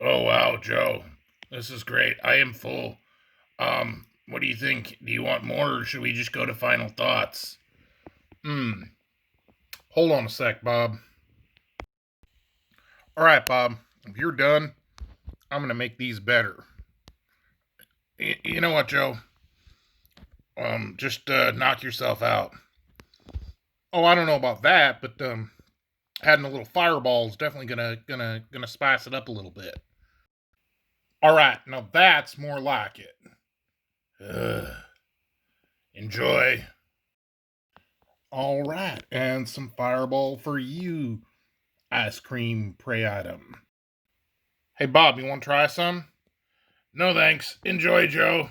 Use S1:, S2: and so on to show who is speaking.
S1: Oh wow, Joe. This is great. I am full. What do you think? Do you want more or should we just go to final thoughts? Hmm. Hold on a sec, Bob. Alright, Bob. If you're done, I'm gonna make these better. You know what, Joe? Just knock yourself out. Oh, I don't know about that, but adding a little fireball is definitely gonna spice it up a little bit. Alright, now that's more like it. Ugh. Enjoy. All right, and some fireball for you, ice cream prey item. Hey, Bob, you want to try some? No thanks. Enjoy, Joe.